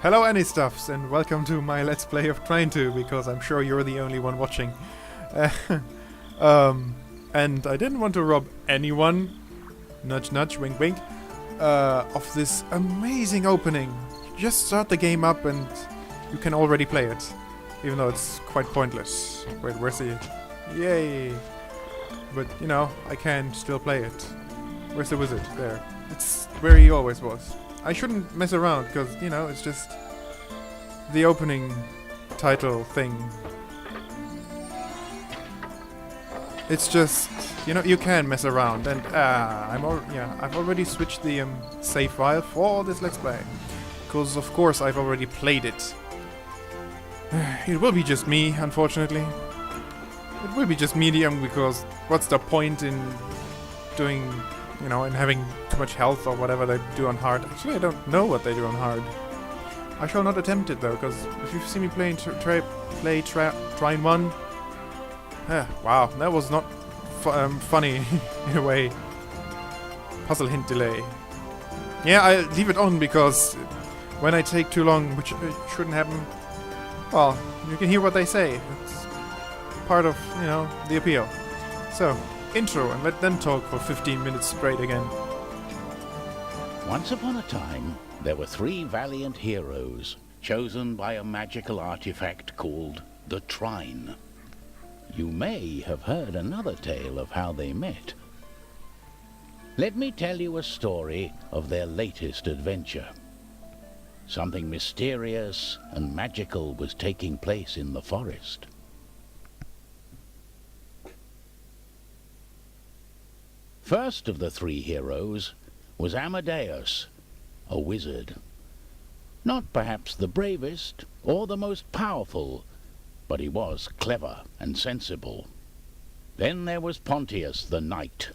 Hello Anystuffs, and welcome to my Let's Play of Trine 2, because I'm sure you're the only one watching. And I didn't want to rob anyone, nudge nudge, wink wink, of this amazing opening. Just start the game up and you can already play it, even though it's quite pointless. Wait, where's the... Yay! But, you know, I can still play it. Where's the wizard? There. It's where he always was. I shouldn't mess around, because, you know, it's just the opening title thing. It's just, you know, you can mess around, and I've already switched the save file for this Let's Play, because of course I've already played it. It will be just me, unfortunately. It will be just medium, because what's the point in doing, you know, in having too much health or whatever they do on hard. Actually, I don't know what they do on hard. I shall not attempt it though, because if you've seen me playing Trine 1, wow, that was not funny in a way. Puzzle hint delay. Yeah, I leave it on because when I take too long, which shouldn't happen, well, you can hear what they say. It's part of, you know, the appeal. So, intro, and let them talk for 15 minutes straight again. Once upon a time, there were 3 valiant heroes, chosen by a magical artifact called the Trine. You may have heard another tale of how they met. Let me tell you a story of their latest adventure. Something mysterious and magical was taking place in the forest. First of the 3 heroes was Amadeus, a wizard. Not perhaps the bravest or the most powerful, but he was clever and sensible. Then there was Pontius the knight,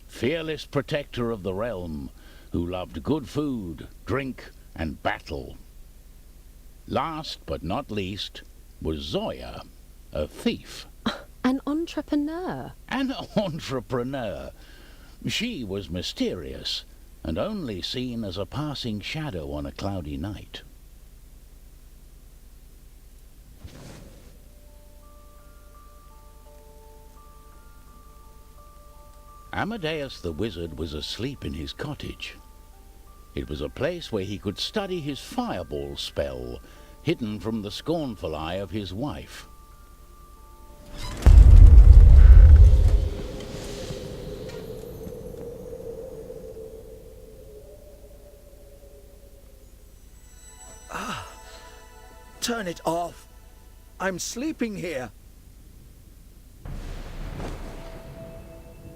fearless protector of the realm, who loved good food, drink, and battle. Last but not least was Zoya, a thief. An entrepreneur. An entrepreneur. She was mysterious, and only seen as a passing shadow on a cloudy night. Amadeus the wizard was asleep in his cottage. It was a place where he could study his fireball spell, hidden from the scornful eye of his wife. Turn it off. I'm sleeping here.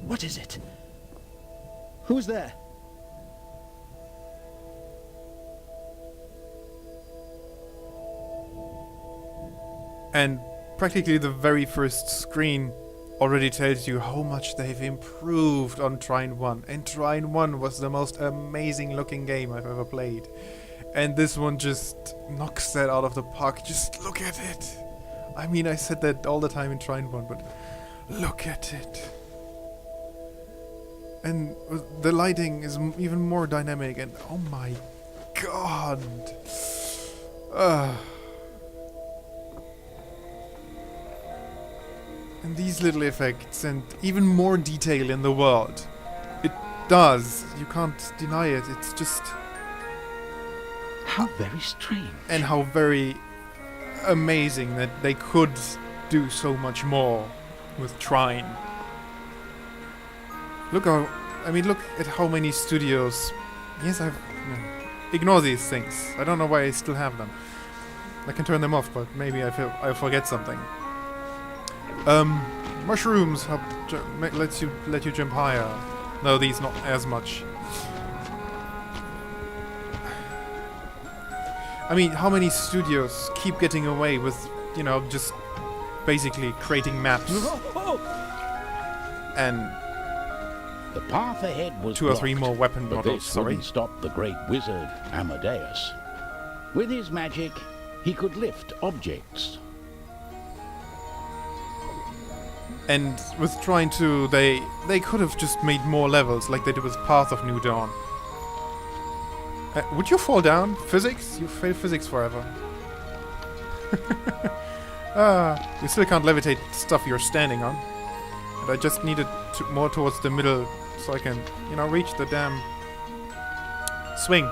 What is it? Who's there? And practically the very first screen already tells you how much they've improved on Trine 1. And Trine 1 was the most amazing looking game I've ever played. And this one just knocks that out of the park. Just look at it. I mean, I said that all the time in Trine 1, but look at it. And the lighting is even more dynamic, and oh my god. And these little effects, and even more detail in the world. It does. You can't deny it. It's just... How very strange. And how very amazing that they could do so much more with Trine. Look at how many studios... Yes, ignore these things. I don't know why I still have them. I can turn them off, but maybe I forget something. Mushrooms let you jump higher. No, these not as much. I mean, how many studios keep getting away with, you know, just basically creating maps and the path ahead was 2 or 3 blocked, more weapon but models. this wouldn't stop the great wizard Amadeus. With his magic, he could lift objects. And with Trine 2, they could have just made more levels, like they did with Path of New Dawn. Would you fall down? Physics? You fail physics forever. You still can't levitate stuff you're standing on. And I just need it more towards the middle so I can, you know, reach the damn swing.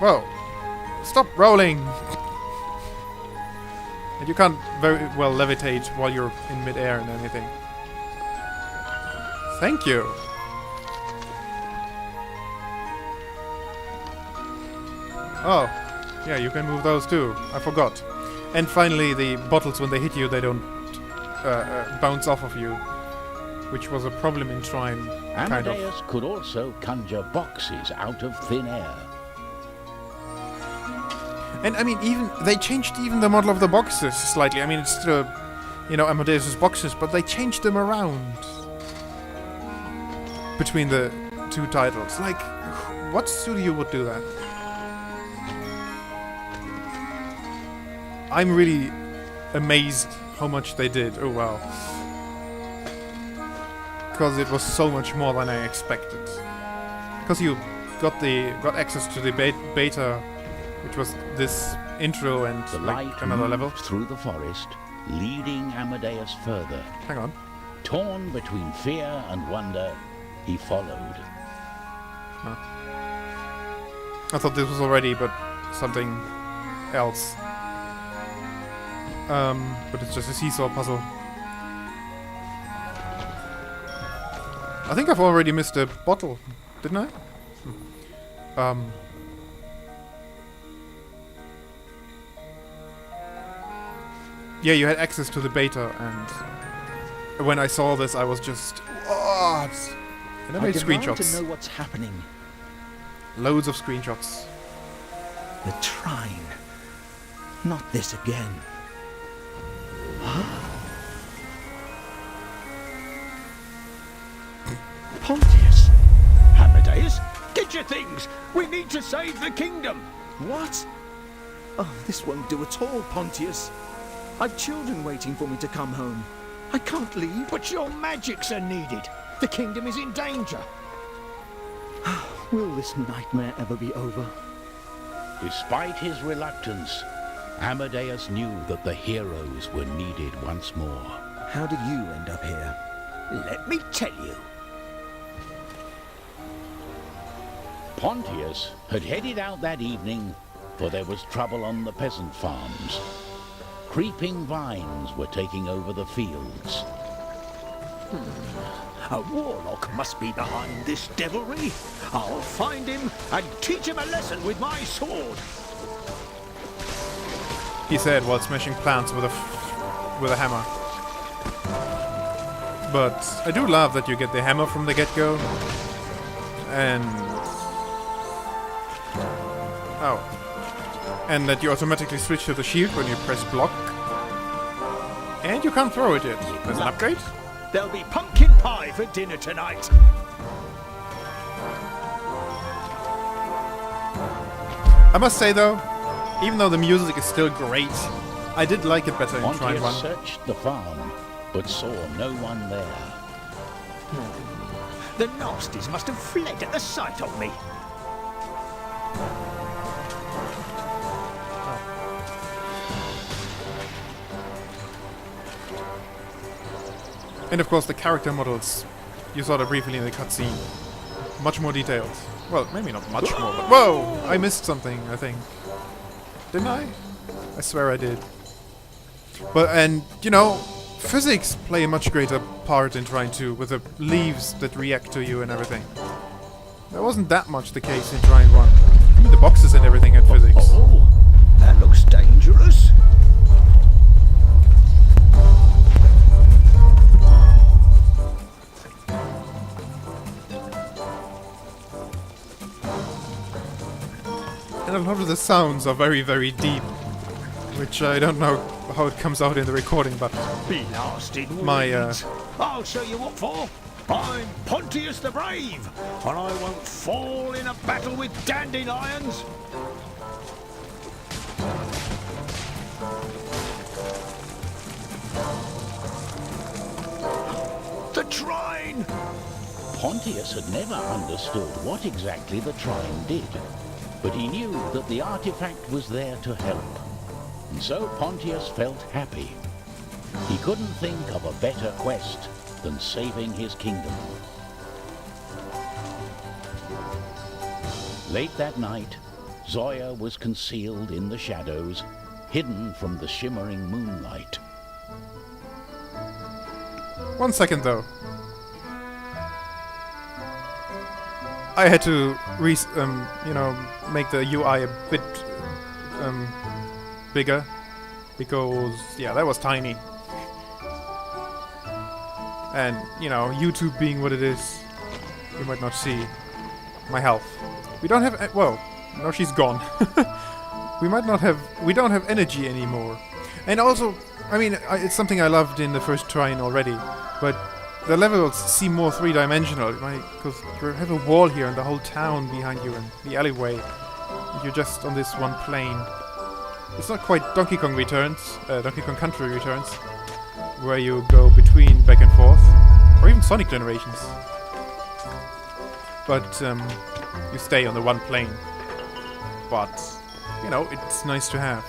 Whoa. Stop rolling! And you can't very well levitate while you're in midair and anything. Thank you! Oh, yeah, you can move those too. I forgot. And finally, the bottles, when they hit you, they don't bounce off of you. Which was a problem in Trine, kind of. Amadeus could also conjure boxes out of thin air. And I mean, they changed even the model of the boxes slightly. I mean, it's still, you know, Amadeus' boxes, but they changed them around between the two titles. Like, what studio would do that? I'm really amazed how much they did. Oh wow. Because it was so much more than I expected. Because you got access to the beta, which was this intro and The like light another level. moved through the forest, leading Amadeus further. Hang on. Torn between fear and wonder, he followed. I thought this was already, but something else. But it's just a seesaw puzzle. I think I've already missed a bottle, didn't I? Yeah, you had access to the beta, and when I saw this, I was just, what? And I made demand screenshots. to know what's happening. Loads of screenshots. The Trine. Not this again. Pontius! Amadeus, get your things! We need to save the kingdom! What? Oh, this won't do at all, Pontius. I've children waiting for me to come home. I can't leave. But your magics are needed! The kingdom is in danger! Will this nightmare ever be over? Despite his reluctance, Amadeus knew that the heroes were needed once more. How did you end up here? Let me tell you. Pontius had headed out that evening, for there was trouble on the peasant farms. Creeping vines were taking over the fields. A warlock must be behind this devilry. I'll find him and teach him a lesson with my sword. He said while smashing plants with a hammer. But I do love that you get the hammer from the get-go. And... oh. And that you automatically switch to the shield when you press block. And you can't throw it yet. There's an upgrade? There'll be pumpkin pie for dinner tonight. I must say though, even though the music is still great, I did like it better in Trine Pontius 1. searched the farm, but saw no one there. The nasties must have fled at the sight of me. And of course the character models, you saw that briefly in the cutscene. Much more detailed. Well, maybe not much more, but whoa! I missed something, I think. Didn't I? I swear I did. But, and, you know, physics play a much greater part in Trine 2, with the leaves that react to you and everything. That wasn't that much the case in Trine 1. Even the boxes and everything had physics. Oh, that looks dangerous. And a lot of the sounds are very, very deep. Which I don't know how it comes out in the recording, but... Blasted My, weeds. I'll show you what for. I'm Pontius the Brave, and I won't fall in a battle with dandelions. The Trine! Pontius had never understood what exactly the Trine did, but he knew that the artifact was there to help. And so Pontius felt happy. He couldn't think of a better quest than saving his kingdom. Late that night, Zoya was concealed in the shadows, hidden from the shimmering moonlight. 1 second though. I had to make the UI a bit bigger because yeah, that was tiny. And YouTube being what it is, you might not see my health. We don't have well, no, she's gone. We don't have energy anymore. And also, I mean, it's something I loved in the first Trine already, but the levels seem more three-dimensional, right? Because you have a wall here and the whole town behind you and the alleyway. And you're just on this one plane. It's not quite Donkey Kong Country Returns, where you go between back and forth, or even Sonic Generations. But you stay on the one plane. But it's nice to have.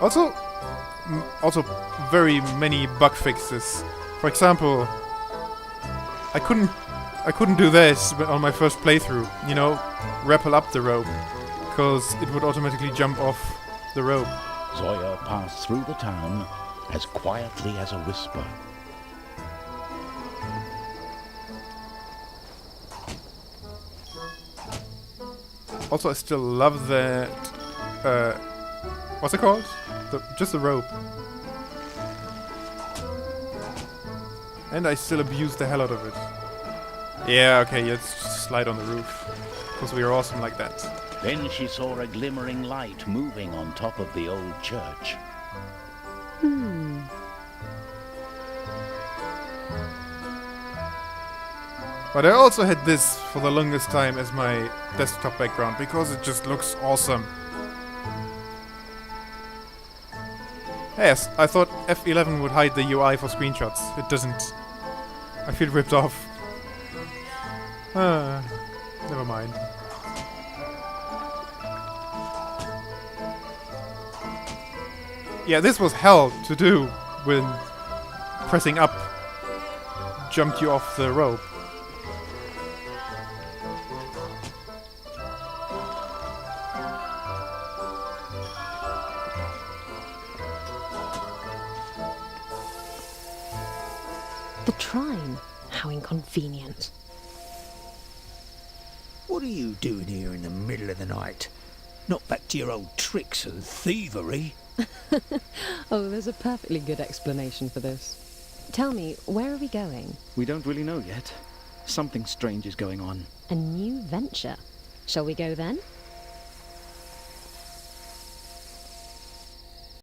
Also very many bug fixes. For example, I couldn't do this on my first playthrough. Rappel up the rope, because it would automatically jump off the rope. Zoya passed through the town as quietly as a whisper. Also, I still love that. What's it called? Just the rope. And I still abuse the hell out of it. Yeah, okay, let's just slide on the roof. Because we are awesome like that. Then she saw a glimmering light moving on top of the old church. But I also had this for the longest time as my desktop background because it just looks awesome. Yes, I thought F11 would hide the UI for screenshots. It doesn't. I feel ripped off. Never mind. Yeah, this was hell to do when pressing up jumped you off the rope. The Trine. How inconvenient. What are you doing here in the middle of the night? Not back to your old tricks and thievery. Oh, there's a perfectly good explanation for this. Tell me, where are we going? We don't really know yet. Something strange is going on. A new venture. Shall we go then?